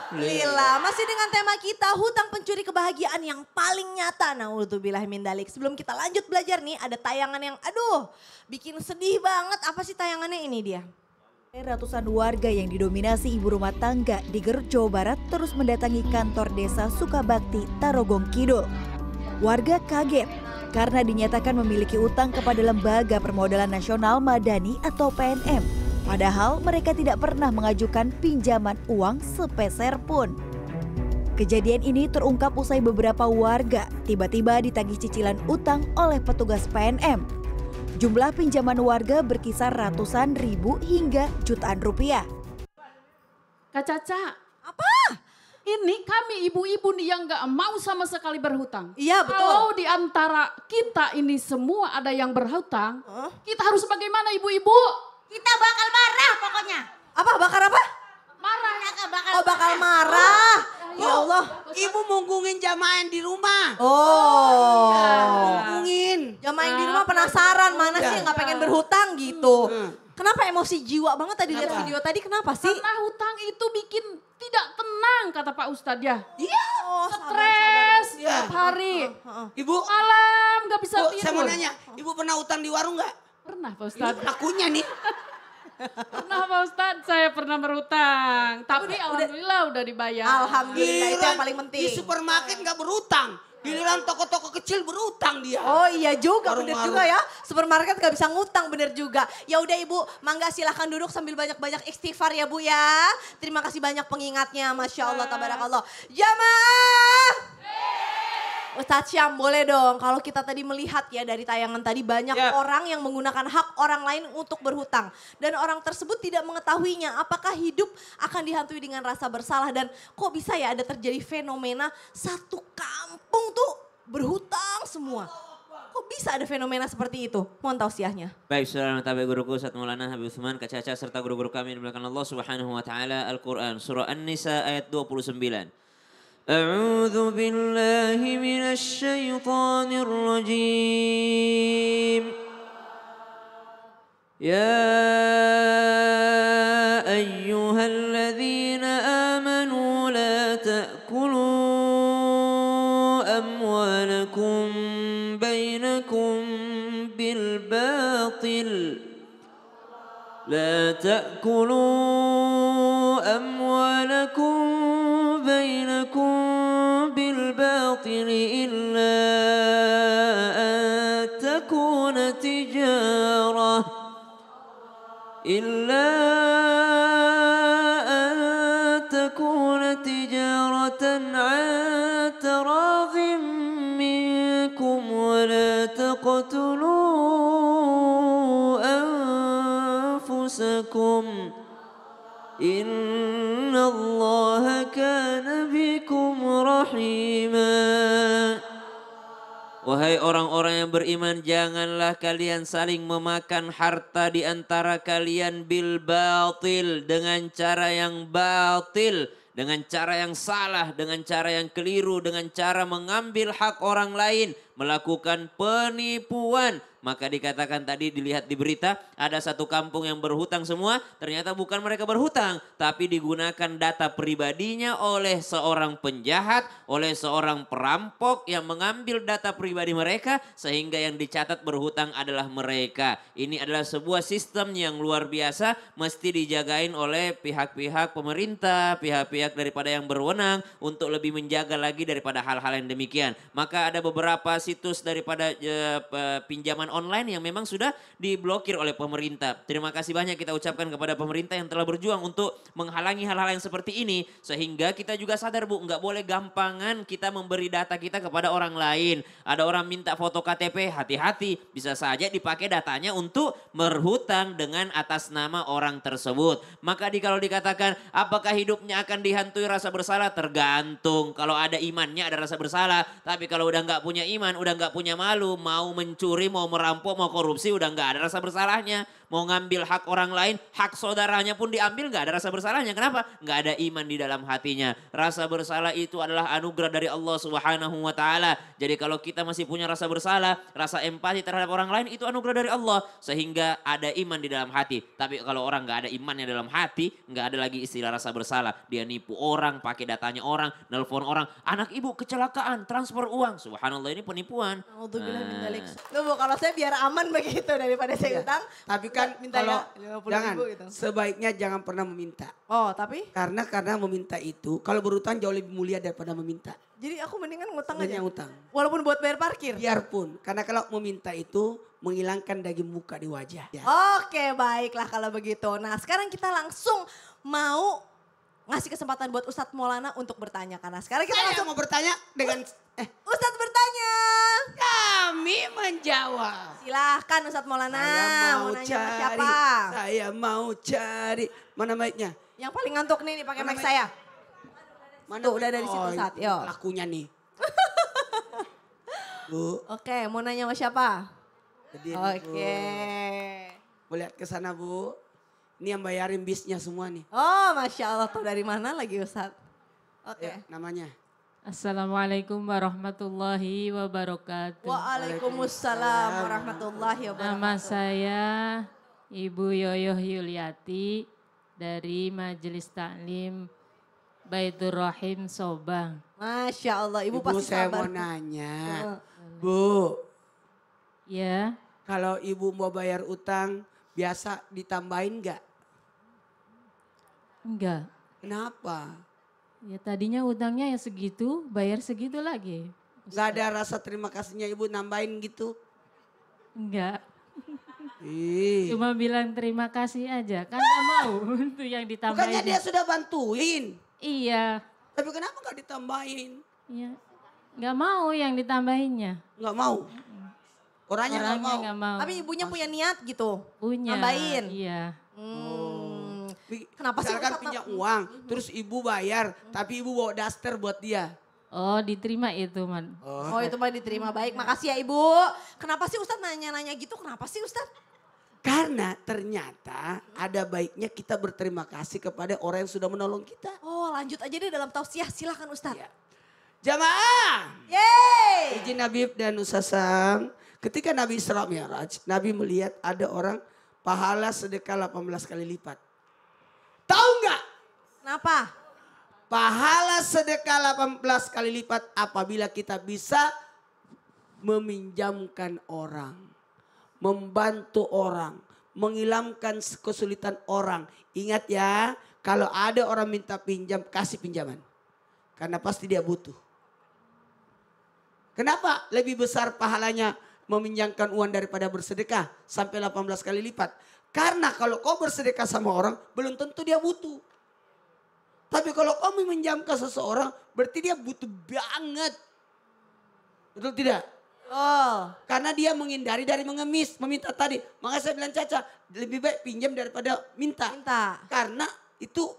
Lila, masih dengan tema kita hutang pencuri kebahagiaan yang paling nyata. Naudzubillah min dalik. Sebelum kita lanjut belajar nih, ada tayangan yang bikin sedih banget. Apa sih tayangannya? Ini dia. Ratusan warga yang didominasi ibu rumah tangga di Garut, Jawa Barat terus mendatangi kantor desa Sukabakti, Tarogong Kidul. Warga kaget karena dinyatakan memiliki utang kepada Lembaga Permodalan Nasional Madani atau PNM. Padahal mereka tidak pernah mengajukan pinjaman uang sepeser pun. Kejadian ini terungkap usai beberapa warga tiba-tiba ditagih cicilan utang oleh petugas PNM. Jumlah pinjaman warga berkisar ratusan ribu hingga jutaan rupiah. Kak Caca, Apa? ini kami ibu-ibu nih yang gak mau sama sekali berhutang. Iya betul. Kalau di antara kita ini semua ada yang berhutang, kita harus bagaimana ibu-ibu? Kita bakal marah pokoknya. Apa? Bakar apa? Marah. Bakal marah. Ya Allah. Ibu munggungin jamaah yang di rumah. Munggungin. Jamaah yang di rumah penasaran mana sih yang gak pengen berhutang gitu. Kenapa emosi jiwa banget tadi lihat video tadi? Kenapa sih? Karena hutang itu bikin tidak tenang kata Pak Ustadz ya. Iya. Stres Iya. setiap hari. Ibu, Malam gak bisa Bu, tidur. saya mau nanya, Ibu pernah utang di warung nggak? Pernah Pak Ini Ustadz. pelakunya nih. Pernah Pak Ustadz, saya pernah berhutang. Tapi alhamdulillah udah dibayar. Alhamdulillah itu yang paling penting. Di supermarket nggak berutang. Giliran toko-toko kecil berutang dia. Oh iya juga, bener Warung-warung. juga ya. Supermarket gak bisa ngutang, bener juga. Ya udah Ibu, mangga silahkan duduk sambil banyak-banyak istighfar ya Bu ya. Terima kasih banyak pengingatnya, Masya Allah, tabarakallah. Jamaah! Ustadz Syam boleh dong, kalau kita tadi melihat ya dari tayangan tadi banyak orang yang menggunakan hak orang lain untuk berhutang. Dan orang tersebut tidak mengetahuinya apakah hidup akan dihantui dengan rasa bersalah. Dan kok bisa ya ada terjadi fenomena satu kampung tuh berhutang semua. Kok bisa ada fenomena seperti itu? Mohon tausiahnya. Baik, saudara matabai guruku Ustaz Maulana Habib Utsman, Kak Caca serta guru-guru kami yang dimuliakan Allah Subhanahu wa taala. Al-Qur'an surah An-Nisa ayat 29. A'udzu billahi minasy syaithanir rajim. Ya ayyuhalladzina amanu la ta'kulu amwalakum bainakum bil batil. لا تأكلوا أموالكم بينكم بالباطل إلا أن تكون تجارة عن تراض منكم ولا تقتلوا أنفسكم إن الله كان بكم رحيما. Wahai orang-orang yang beriman, janganlah kalian saling memakan harta di antara kalian bil batil, dengan cara yang batil, dengan cara yang salah, dengan cara yang keliru, dengan cara mengambil hak orang lain, melakukan penipuan. Maka dikatakan tadi dilihat di berita ada satu kampung yang berhutang semua, ternyata bukan mereka berhutang tapi digunakan data pribadinya oleh seorang penjahat, oleh seorang perampok yang mengambil data pribadi mereka sehingga yang dicatat berhutang adalah mereka. Ini adalah sebuah sistem yang luar biasa, mesti dijagain oleh pihak-pihak pemerintah, pihak-pihak daripada yang berwenang untuk lebih menjaga lagi daripada hal-hal yang demikian. Maka ada beberapa situs daripada pinjaman online yang memang sudah diblokir oleh pemerintah. Terima kasih banyak kita ucapkan kepada pemerintah yang telah berjuang untuk menghalangi hal-hal yang seperti ini. Sehingga kita juga sadar Bu, nggak boleh gampangan kita memberi data kita kepada orang lain. Ada orang minta foto KTP, hati-hati. Bisa saja dipakai datanya untuk berhutang dengan atas nama orang tersebut. Maka kalau dikatakan apakah hidupnya akan dihantui rasa bersalah, tergantung. Kalau ada imannya ada rasa bersalah. Tapi kalau udah nggak punya iman, udah nggak punya malu, mau mencuri, mau merampok, mau korupsi, udah nggak ada rasa bersalahnya. Mau ngambil hak orang lain, hak saudaranya pun diambil, nggak ada rasa bersalahnya. Kenapa? Nggak ada iman di dalam hatinya. Rasa bersalah itu adalah anugerah dari Allah Subhanahu wa Ta'ala. Jadi kalau kita masih punya rasa bersalah, rasa empati terhadap orang lain, itu anugerah dari Allah. Sehingga ada iman di dalam hati. Tapi kalau orang nggak ada imannya dalam hati, nggak ada lagi istilah rasa bersalah. Dia nipu orang, pakai datanya orang, nelpon orang. Anak ibu kecelakaan, transfer uang. Subhanallah, ini penipuan. Alhamdulillah min dzalik. Tuh Bu, kalau saya biar aman begitu daripada saya utang. Tapi kan minta kalau ya 50 jangan, ribu gitu. sebaiknya jangan pernah meminta. Oh, tapi Karena meminta itu, kalau berutang jauh lebih mulia daripada meminta. jadi aku mendingan ngutang Sebaiknya aja. ngutang. Walaupun buat bayar parkir. Biarpun, karena kalau meminta itu menghilangkan daging muka di wajah. Ya. Oke, baiklah kalau begitu. Nah, sekarang kita langsung mau ngasih kesempatan buat Ustadz Maulana untuk bertanya. Karena sekarang kita Saya langsung mau bertanya dengan Ustadz bertanya. kami menjawab. Silahkan Ustadz Maulana. Saya Mau mau nanya sama cari, siapa? saya mau cari. Mana mic-nya? Yang paling ngantuk nih pakai Mana mic mic? saya. Mana Tuh, udah dari situ, Oh, Ustadz, yuk. Lakunya nih. Bu, Oke, mau nanya sama siapa? berdiri, Oke. Bu. Mau lihat ke sana, Bu. Ini yang bayarin bisnya semua nih. Oh, Masya Allah. Tahu dari mana lagi Ustadz? Oke. Ya, namanya. Assalamualaikum warahmatullahi wabarakatuh. Waalaikumsalam warahmatullahi wabarakatuh. Nama saya Ibu Yoyoh Yuliati dari Majelis Taklim Baitur Rahim Sobang. Masya Allah, Ibu, Ibu, pasti saya sabar. mau nanya. Bu, Ya, kalau Ibu mau bayar utang, biasa ditambahin nggak? enggak. Kenapa? Ya tadinya utangnya ya segitu, bayar segitu lagi. Nggak ada rasa terima kasihnya Ibu nambahin gitu? Enggak. Ih. Cuma bilang terima kasih aja. Kan gak mau itu yang ditambahin. Bukannya dia sudah bantuin. Iya. Tapi kenapa nggak ditambahin? Iya. Gak mau yang ditambahinnya. Nggak mau. Orangnya nggak mau. Nggak mau. Tapi ibunya punya niat gitu. Punya. Nambahin. Iya. Kenapa sih Misalkan Ustadz pinjam uang, terus Ibu bayar, tapi Ibu bawa daster buat dia. Oh diterima itu man. Oh itu mah diterima baik. Makasih ya Ibu. Kenapa sih Ustadz nanya-nanya gitu? Kenapa sih Ustadz? Karena ternyata ada baiknya kita berterima kasih kepada orang yang sudah menolong kita. Oh lanjut aja deh dalam tausiah. Silakan Ustadz. Ya. Jamaah, Yeay. izin Habib dan Usasam, ketika Nabi Isra Mi'raj, Nabi melihat ada orang pahala sedekah 18 kali lipat. Tahu nggak? Kenapa? Pahala sedekah 18 kali lipat apabila kita bisa meminjamkan orang, membantu orang, menghilangkan kesulitan orang. Ingat ya, kalau ada orang minta pinjam, kasih pinjaman. Karena pasti dia butuh. Kenapa lebih besar pahalanya meminjamkan uang daripada bersedekah sampai 18 kali lipat? Karena kalau kau bersedekah sama orang, belum tentu dia butuh. Tapi kalau kau meminjamkan seseorang, berarti dia butuh banget. Betul tidak? Oh. Karena dia menghindari dari mengemis, meminta tadi. Makanya saya bilang Caca, lebih baik pinjam daripada minta. Minta. Karena itu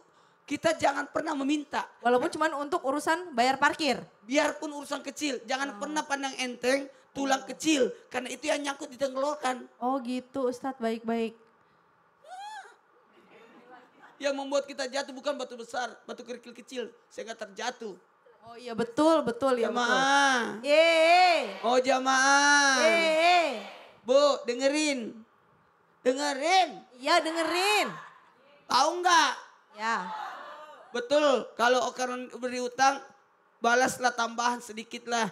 kita jangan pernah meminta. Walaupun cuma untuk urusan bayar parkir. Biarpun urusan kecil, jangan pernah pandang enteng tulang kecil. Karena itu yang nyangkut di tenggorokan. Oh gitu Ustadz, baik-baik. Yang membuat kita jatuh bukan batu besar, batu kerikil kecil. Sehingga terjatuh. Oh iya betul ya betul. Jamaah. Yeay. Oh jamaah. Yeay. Bu, dengerin. Dengerin. Iya dengerin. Tahu nggak? Ya. Betul, kalau orang beri utang, balaslah tambahan sedikit lah.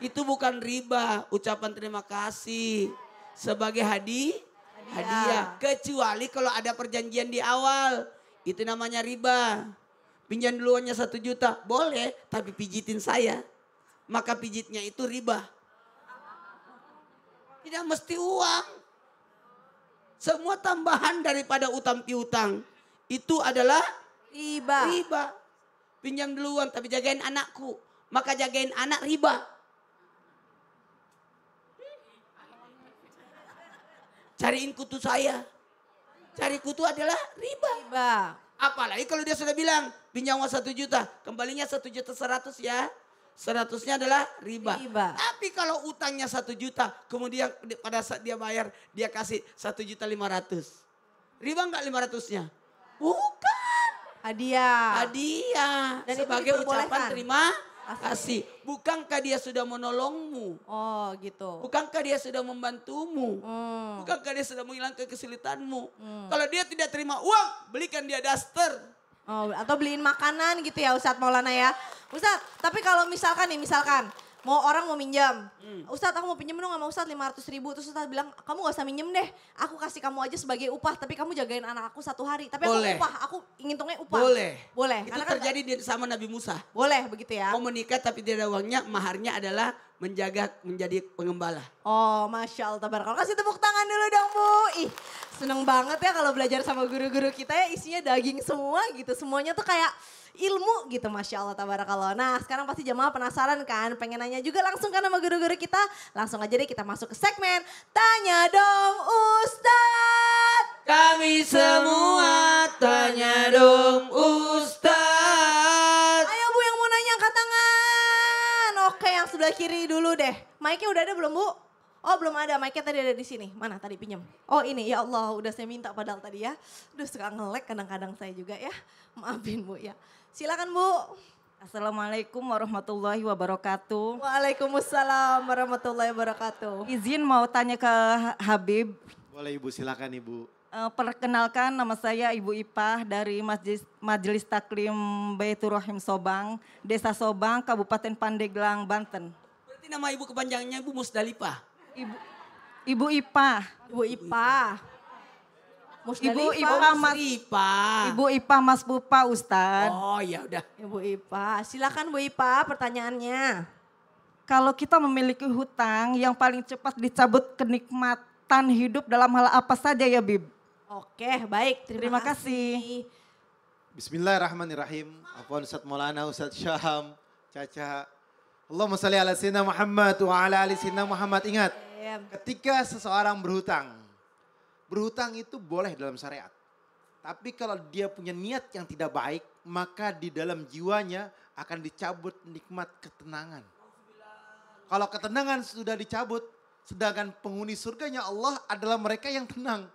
Itu bukan riba, ucapan terima kasih. Sebagai hadiah. Kecuali kalau ada perjanjian di awal, itu namanya riba. Pinjam duluannya 1 juta, boleh, tapi pijitin saya. Maka pijitnya itu riba. Tidak mesti uang. Semua tambahan daripada utang piutang itu adalah Riba. riba. Pinjam duluan tapi jagain anakku. Maka jagain anak riba. Cariin kutu saya. Cari kutu adalah riba. Riba. Apalagi kalau dia sudah bilang pinjam uang 1 juta. Kembalinya 1,100 juta ya. 100-nya adalah riba. Riba. Tapi kalau utangnya 1 juta, kemudian pada saat dia bayar, dia kasih 1.500.000. Riba enggak 500-nya? Bukan. Hadiah. Hadiah. Dan itu Sebagai ucapan diperbolehkan. terima kasih. Bukankah dia sudah menolongmu? Oh gitu. Bukankah dia sudah membantumu? Hmm. Bukankah dia sudah menghilangkan kesulitanmu? Kalau dia tidak terima uang, belikan dia daster. Oh, atau beliin makanan gitu ya Ustadz Maulana ya. Ustadz, tapi kalau misalkan nih, mau orang mau minjam. Ustadz aku mau pinjam dong sama Ustadz 500.000. Terus Ustadz bilang kamu gak usah minjem deh. Aku kasih kamu aja sebagai upah. Tapi kamu jagain anak aku 1 hari. Tapi Boleh. aku ngitungnya upah. Boleh. Boleh. Itu Karena kan terjadi sama Nabi Musa. boleh begitu ya. Mau menikah tapi tidak ada uangnya, maharnya adalah menjadi pengembala. Oh Masya Allah tabarakallah. Kasih tepuk tangan dulu dong Bu. Ih seneng banget ya kalau belajar sama guru-guru kita ya isinya daging semua gitu. Semuanya tuh kayak ilmu gitu Masya Allah tabarakallah. Nah sekarang pasti jemaah penasaran kan. Pengen nanya juga langsung kan sama guru-guru kita. Langsung aja deh kita masuk ke segmen Tanya Dong Ustadz. Kami semua tanya dong Ustaz. Ayo Bu yang mau nanya angkat tangan. Oke yang sebelah kiri dulu deh. Mic-nya udah ada belum Bu? Oh belum ada, mic-nya tadi ada di sini. Mana tadi pinjam? Oh ini ya Allah udah saya minta padahal tadi ya. Duh suka nge-lag kadang-kadang saya juga ya. Maafin Bu ya. Silakan Bu. Assalamualaikum warahmatullahi wabarakatuh. Waalaikumsalam warahmatullahi wabarakatuh. Izin mau tanya ke Habib. Boleh Ibu, silakan Ibu. Perkenalkan nama saya Ibu Ipah dari Majelis Taklim Baitur Rahim Sobang, Desa Sobang, Kabupaten Pandeglang, Banten. Berarti nama ibu kepanjangannya Ibu Musdalifah. Ibu Ipah. Ibu Ipah. Ibu Ipah Mas Pupa Ustadz. Oh ya udah. Ibu Ipah. Silakan Bu Ipah pertanyaannya. Kalau kita memiliki hutang yang paling cepat dicabut kenikmatan hidup dalam hal apa saja ya Bib? Oke baik terima kasih. Bismillahirrahmanirrahim. Afwan Ustaz Maulana, Ustaz Syaham, Caca. Allahumma salli ala Sayyidina Muhammad wa ala ali Sayyidina Muhammad. Ingat, ketika seseorang berhutang itu boleh dalam syariat. Tapi kalau dia punya niat yang tidak baik, maka di dalam jiwanya akan dicabut nikmat ketenangan. Kalau ketenangan sudah dicabut, sedangkan penghuni surganya Allah adalah mereka yang tenang.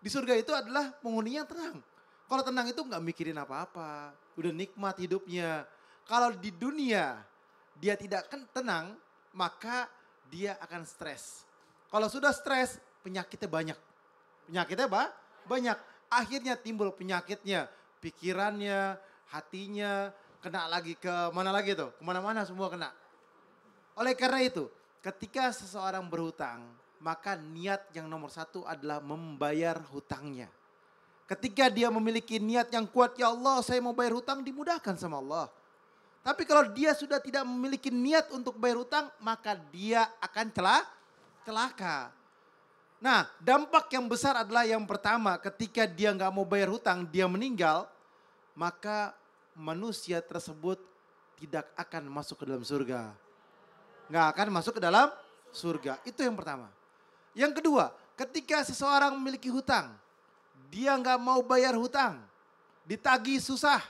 Di surga itu adalah penghuni yang tenang. Kalau tenang itu nggak mikirin apa-apa, udah nikmat hidupnya. Kalau di dunia dia tidak tenang, maka dia akan stres. Kalau sudah stres, penyakitnya banyak. Penyakitnya banyak. Akhirnya timbul penyakitnya, pikirannya, hatinya, kena lagi ke mana lagi tuh? Kemana-mana semua kena. Oleh karena itu, ketika seseorang berhutang, maka niat yang nomor 1 adalah membayar hutangnya. Ketika dia memiliki niat yang kuat, ya Allah saya mau bayar hutang, dimudahkan sama Allah. Tapi kalau dia sudah tidak memiliki niat untuk bayar hutang, maka dia akan celaka. Nah dampak yang besar adalah yang pertama, ketika dia nggak mau bayar hutang, dia meninggal, maka manusia tersebut tidak akan masuk ke dalam surga. Nggak akan masuk ke dalam surga, itu yang pertama. Yang kedua, ketika seseorang memiliki hutang, dia nggak mau bayar hutang, ditagih susah.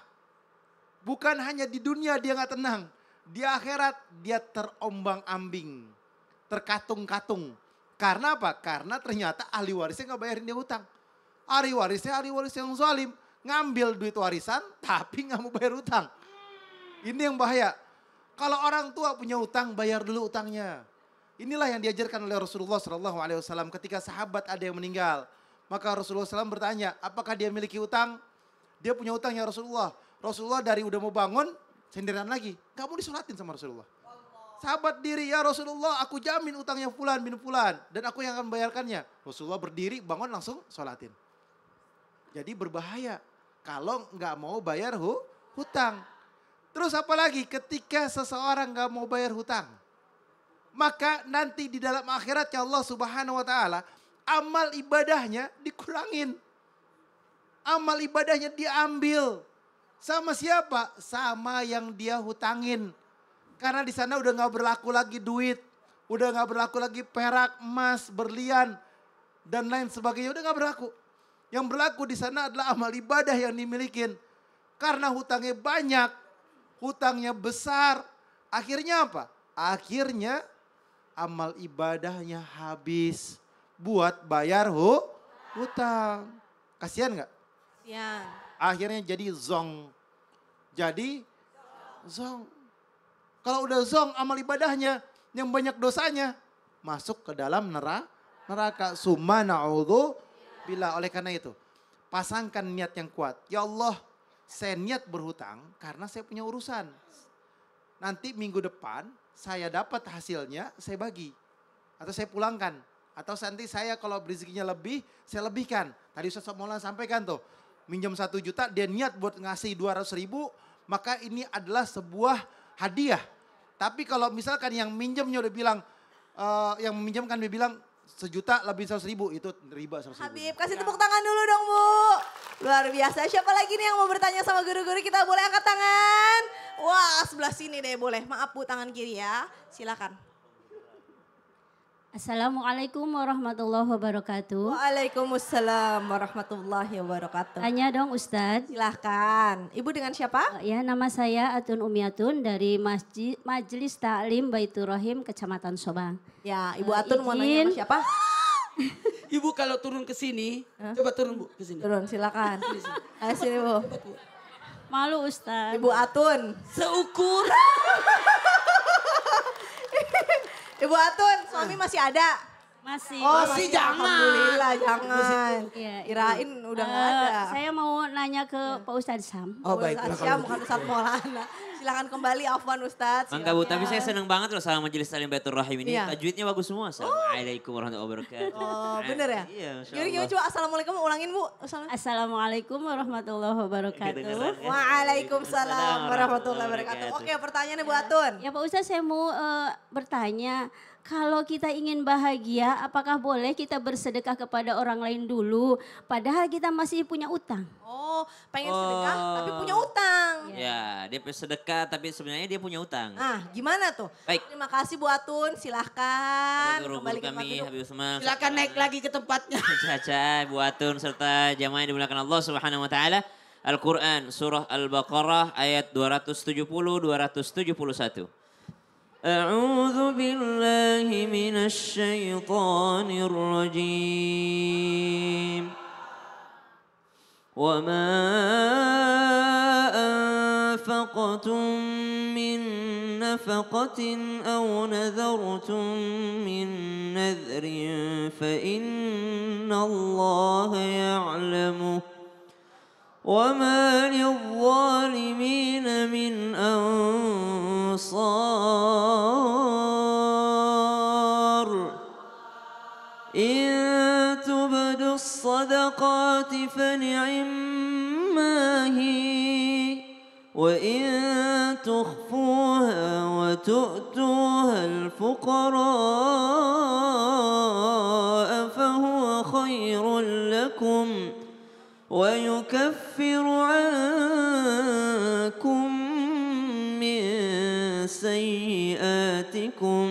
Bukan hanya di dunia dia nggak tenang, di akhirat dia terombang-ambing, terkatung-katung. Karena apa? Karena ternyata ahli warisnya nggak bayarin dia hutang. Ahli waris yang zalim, ngambil duit warisan tapi nggak mau bayar hutang. Ini yang bahaya. Kalau orang tua punya hutang, bayar dulu hutangnya. Inilah yang diajarkan oleh Rasulullah SAW ketika sahabat ada yang meninggal. Maka Rasulullah SAW bertanya, apakah dia memiliki hutang? Dia punya hutang ya Rasulullah. Rasulullah dari udah mau bangun, senderan lagi. Gak mau disolatin sama Rasulullah. Sahabat diri, ya Rasulullah aku jamin utangnya fulan bin fulan. Dan aku yang akan membayarkannya. Rasulullah berdiri, bangun langsung solatin. Jadi berbahaya kalau gak mau bayar hutang. Terus apalagi ketika seseorang gak mau bayar hutang. Maka nanti di dalam akhirat ya Allah Subhanahu wa taala amal ibadahnya dikurangin. Amal ibadahnya diambil. Sama siapa? Sama yang dia hutangin. Karena di sana udah gak berlaku lagi duit. Udah gak berlaku lagi perak, emas, berlian. Dan lain sebagainya udah gak berlaku. Yang berlaku di sana adalah amal ibadah yang dimilikin. Karena hutangnya banyak. Hutangnya besar. Akhirnya apa? Akhirnya amal ibadahnya habis buat bayar hutang. Kasihan nggak? Ya. Akhirnya jadi zong. Jadi zong. Kalau udah zong amal ibadahnya yang banyak dosanya masuk ke dalam neraka. Summa na'udzu bila. Oleh karena itu pasangkan niat yang kuat. Ya Allah, saya niat berhutang karena saya punya urusan. Nanti minggu depan saya dapat hasilnya, saya bagi. Atau saya pulangkan. Atau nanti saya kalau rezekinya lebih, saya lebihkan. Tadi Ustaz Maulana sampaikan tuh, minjam 1 juta, dia niat buat ngasih 200.000, maka ini adalah sebuah hadiah. Tapi kalau misalkan yang minjemnya udah bilang, yang meminjamkan dia bilang 1 juta lebih 100.000, itu riba 100.000. Habib, kasih tepuk tangan dulu dong Bu. Luar biasa. Siapa lagi nih yang mau bertanya sama guru-guru kita? Boleh angkat tangan? Wah, sebelah sini deh boleh. Maaf Bu, tangan kiri ya. Silakan. Assalamualaikum warahmatullahi wabarakatuh. Waalaikumsalam warahmatullahi wabarakatuh. Tanya dong Ustadz. Silahkan. Ibu dengan siapa? Ya, nama saya Atun Umiatun dari Majelis Taklim Baitur Rahim Kecamatan Sobang. Ya, Ibu Atun mau nanya sama siapa? Ibu kalau turun ke sini, coba turun Bu ke sini. Turun, silakan. Ayo sini Bu. Malu Ustadz. Ibu Atun. Seukur. Ibu Atun, suami masih ada? Masih. Oh, Masih, masih, jangan. Alhamdulillah, jangan. Iya, Kirain udah gak ada. Saya mau nanya ke Pak Ustadz Sam. Oh baik. Ustaz Syam, bukan Ustaz Maulana. Silakan kembali, afwan Ustaz. Mangga Bu, tapi saya senang banget loh sama Majelis Taklim Baitur Rahim ini. Iya. Tajwidnya bagus semua. Assalamualaikum warahmatullahi wabarakatuh. Oh, bener ya? Iya, Masya Gimana Allah. coba Assalamualaikum ulangin Bu. Assalamualaikum warahmatullahi wabarakatuh. Kedengeran ya? Waalaikumsalam warahmatullahi wabarakatuh. Oke, pertanyaannya Bu Atun. Ya Pak Ustadz, saya mau bertanya, kalau kita ingin bahagia, apakah boleh kita bersedekah kepada orang lain dulu, padahal kita masih punya utang? Oh, pengen sedekah tapi punya utang. Ya, dia sedekah tapi sebenarnya dia punya utang. Ah, gimana tuh? Baik. Terima kasih Bu Atun, silahkan Guru-guru kembali ke tempat kami, duduk. Habib Usman. Silakan naik lagi ke tempatnya. Caca, Buatun serta jamaah yang dimuliakan Allah Subhanahu wa taala. Al-Qur'an surah Al-Baqarah ayat 270 271. A'udzu billahi minasy syaithanir rajim. Wa ma anfaqtum min nafaqatin aw nadhartum min nadhrin fa innallaha ya'lamu. وما للظالمين من أنصار إن تبدوا الصدقات فنعما هي وإن تخفوها وتؤتوها الفقراء فهو خير لكم ويكفر عنكم من سيئاتكم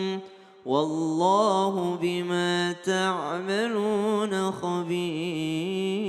والله بما تعملون خبير.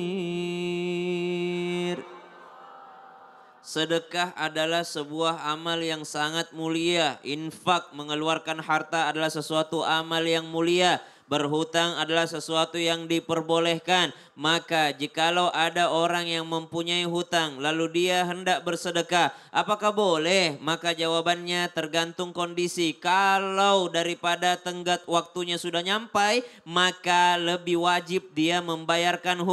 Sedekah adalah sebuah amal yang sangat mulia. Infak, mengeluarkan harta adalah sesuatu amal yang mulia. Berhutang adalah sesuatu yang diperbolehkan. Maka jikalau ada orang yang mempunyai hutang lalu dia hendak bersedekah, apakah boleh? Maka jawabannya tergantung kondisi. Kalau daripada tenggat waktunya sudah nyampai, maka lebih wajib dia membayarkan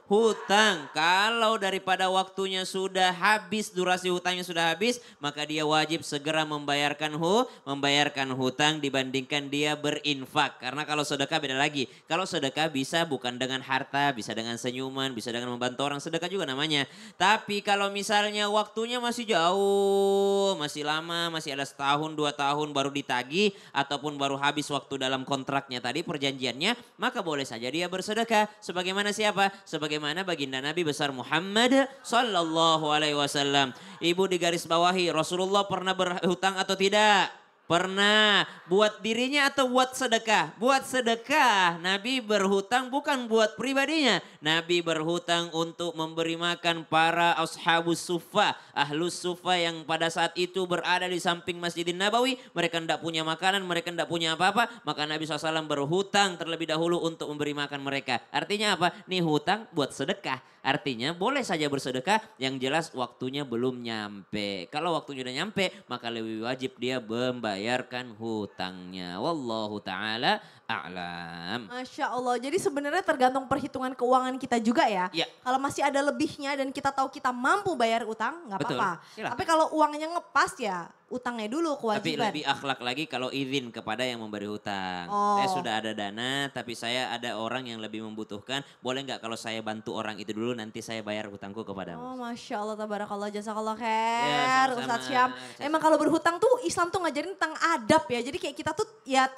hutang. Kalau daripada waktunya sudah habis, durasi hutangnya sudah habis, maka dia wajib segera membayarkan hutang dibandingkan dia berinfak. Karena kalau sedekah beda lagi. Kalau sedekah bisa bukan dengan harta, bisa dengan senyuman, bisa dengan membantu orang, sedekah juga namanya. Tapi kalau misalnya waktunya masih jauh, masih lama, masih ada 1-2 tahun baru ditagih ataupun baru habis waktu dalam kontraknya tadi, perjanjiannya, maka boleh saja dia bersedekah. Sebagaimana siapa? Sebagaimana baginda Nabi besar Muhammad sallallahu alaihi wasallam. Ibu di garis bawahi, Rasulullah pernah berhutang atau tidak? Pernah. Buat dirinya atau buat sedekah? Buat sedekah. Nabi berhutang bukan buat pribadinya. Nabi berhutang untuk memberi makan para ashabus suffah. Ahlus suffah yang pada saat itu berada di samping Masjidin Nabawi. Mereka tidak punya makanan, mereka tidak punya apa-apa. Maka Nabi SAW berhutang terlebih dahulu untuk memberi makan mereka. Artinya apa? Nih hutang buat sedekah. Artinya boleh saja bersedekah, yang jelas waktunya belum nyampe. Kalau waktunya udah nyampe, maka lebih wajib dia membayarkan hutangnya. Wallahu ta'ala a'lam. Masya Allah, jadi sebenarnya tergantung perhitungan keuangan kita juga ya. Ya. Kalau masih ada lebihnya dan kita tahu kita mampu bayar utang, nggak Betul. apa-apa. Silakan. Tapi kalau uangnya ngepas ya utangnya dulu Tapi kewajiban. lebih akhlak lagi kalau izin kepada yang memberi hutang. Oh. Saya sudah ada dana, tapi saya ada orang yang lebih membutuhkan. Boleh nggak kalau saya bantu orang itu dulu, nanti saya bayar hutangku kepadamu. Oh Masya Allah, tabarakallah, jazakallah Ya, khair, sama-sama. Ustadz Syam. Emang kalau berhutang tuh Islam tuh ngajarin tentang adab ya. Jadi kayak kita tuh ya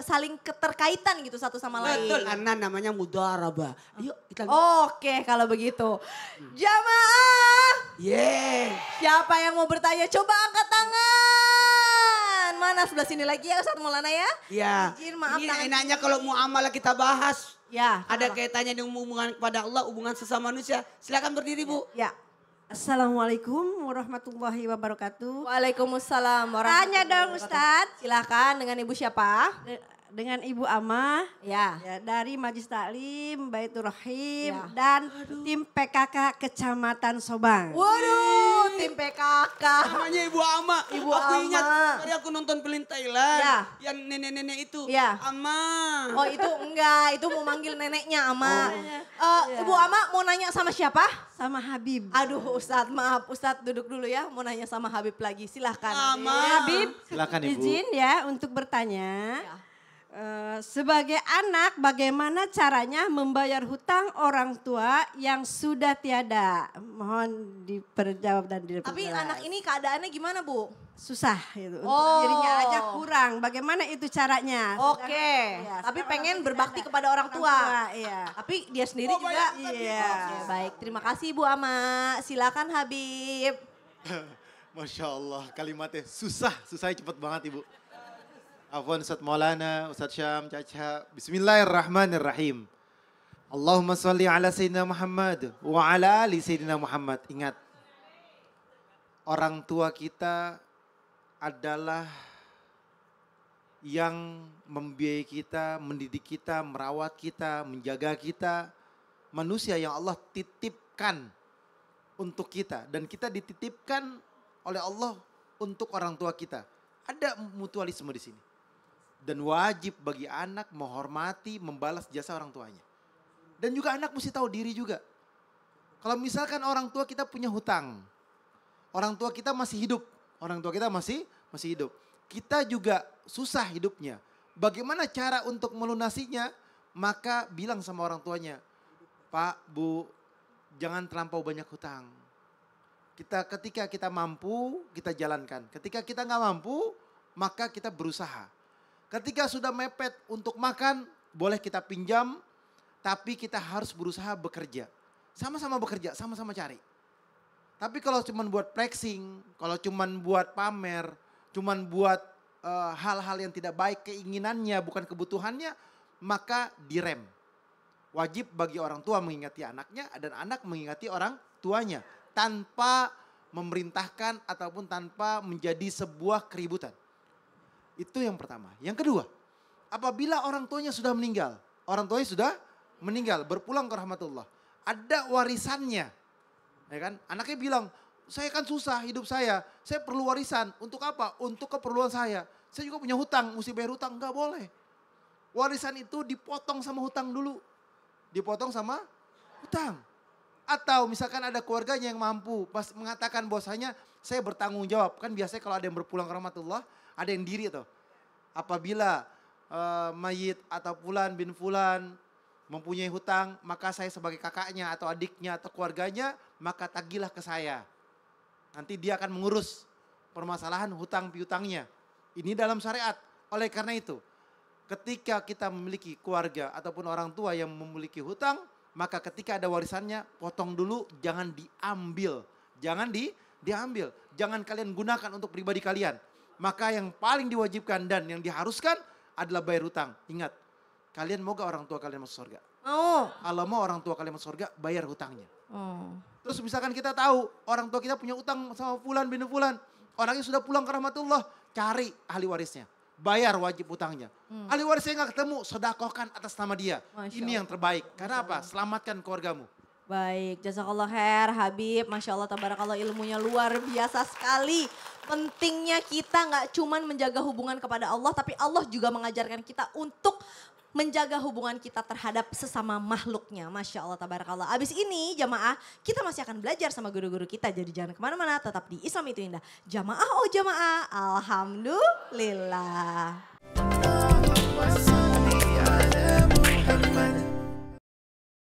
saling keterkaitan gitu satu sama lain. Betul, karena namanya mudarabah. Yuk kita. Oke kalau begitu. Jamaah, Yeah. siapa yang mau bertanya? Coba angkat tangan. Mana sebelah sini lagi ya Ustadz Maulana ya? Ya. Izin, maaf, Ini tangan enaknya kiri. kalau muamalah kita bahas. Ya. Ada kenapa? kaitannya dengan hubungan kepada Allah, hubungan sesama manusia. Silakan berdiri, Bu. Ya. Assalamualaikum warahmatullahi wabarakatuh. Waalaikumsalam warahmatullahi Tanya dong wabarakatuh. Ustadz. Silakan, dengan Ibu siapa? Dengan Ibu Amah Ya. ya, dari Majelis Taklim Baitur Rahim Ya. dan tim PKK Kecamatan Sobang. Waduh, tim PKK. Namanya Ibu Ama. Ibu aku Ama. ingat tadi aku nonton film Thailand. Ya. Yang nenek-nenek itu. Ya. Ama. Oh itu enggak, itu mau manggil neneknya Ama. Ibu Ama mau nanya sama siapa? Sama Habib. Aduh Ustadz, maaf Ustadz duduk dulu ya. Mau nanya sama Habib lagi, silahkan. Ama. Habib, Silakan Ibu. izin ya untuk bertanya. Ya. Sebagai anak, bagaimana caranya membayar hutang orang tua yang sudah tiada? Mohon diperjawab dan diperjelas. Tapi anak ini keadaannya gimana Bu? susah gitu. Untuk Oh. dirinya aja kurang. Bagaimana itu caranya? Oke, Iya, tapi sekarang pengen tidak berbakti ada. kepada orang tua. Iya. Tapi dia sendiri juga. Iya. Oke, baik, terima kasih Bu Ama. Silakan Habib. Masya Allah, kalimatnya susahnya cepet banget Ibu. Afwan Ustadz Maulana, Ustadz Syam, Caca. Bismillahirrahmanirrahim. Allahumma salli ala Sayyidina Muhammad wa ala ali Sayyidina Muhammad. Ingat, orang tua kita adalah yang membiayai kita, mendidik kita, merawat kita, menjaga kita. Manusia yang Allah titipkan untuk kita. Dan kita dititipkan oleh Allah untuk orang tua kita. Ada mutualisme di sini. Dan wajib bagi anak menghormati, membalas jasa orang tuanya. Dan juga anak mesti tahu diri juga. Kalau misalkan orang tua kita punya hutang. Orang tua kita masih hidup. Orang tua kita masih hidup. Kita juga susah hidupnya. Bagaimana cara untuk melunasinya? Maka bilang sama orang tuanya, Pak, Bu, jangan terlampau banyak hutang. Ketika kita mampu, kita jalankan. Ketika kita nggak mampu, maka kita berusaha. Ketika sudah mepet untuk makan, boleh kita pinjam, tapi kita harus berusaha bekerja. Sama-sama bekerja, sama-sama cari. Tapi kalau cuma buat flexing, kalau cuma buat pamer, cuma buat hal-hal yang tidak baik, keinginannya bukan kebutuhannya, maka direm. Wajib bagi orang tua mengingati anaknya dan anak mengingati orang tuanya. Tanpa memerintahkan ataupun tanpa menjadi sebuah keributan. Itu yang pertama. Yang kedua, apabila orang tuanya sudah meninggal. Orang tuanya sudah meninggal, berpulang ke rahmatullah. Ada warisannya. Ya kan? Anaknya bilang, saya kan susah hidup saya perlu warisan. Untuk apa? Untuk keperluan saya. Saya juga punya hutang, mesti bayar hutang. Enggak boleh. Warisan itu dipotong sama hutang dulu. Dipotong sama hutang. Atau misalkan ada keluarganya yang mampu, pas mengatakan bahwasanya saya bertanggung jawab. Kan biasanya kalau ada yang berpulang ke rahmatullah, ada yang diri tuh. Apabila mayit atau fulan bin fulan mempunyai hutang, maka saya sebagai kakaknya atau adiknya atau keluarganya, maka tagilah ke saya. Nanti dia akan mengurus permasalahan hutang piutangnya. Ini dalam syariat. Oleh karena itu, ketika kita memiliki keluarga ataupun orang tua yang memiliki hutang, maka ketika ada warisannya, potong dulu, jangan diambil. Jangan diambil. Jangan kalian gunakan untuk pribadi kalian. Maka yang paling diwajibkan dan yang diharuskan adalah bayar hutang. Ingat, kalian mau gak orang tua kalian masuk surga? Mau. Kalau mau orang tua kalian masuk surga, bayar hutangnya. Oh. Terus misalkan kita tahu orang tua kita punya utang sama fulan bin fulan. Orangnya sudah pulang ke rahmatullah, cari ahli warisnya. Bayar wajib utangnya. Ahli warisnya gak ketemu, sedekahkan atas nama dia. Masya Ini yang terbaik. Karena apa? Selamatkan keluargamu. Baik, jazakallah khair Habib. Masya Allah, tabarakallah, ilmunya luar biasa sekali. Pentingnya kita nggak cuman menjaga hubungan kepada Allah, tapi Allah juga mengajarkan kita untuk menjaga hubungan kita terhadap sesama makhluknya. Masya Allah, tabarakallah. Abis ini jamaah, kita masih akan belajar sama guru-guru kita. Jadi jangan kemana-mana, tetap di Islam Itu Indah. Jamaah, oh jamaah, alhamdulillah. Allahumma salli ala Muhammad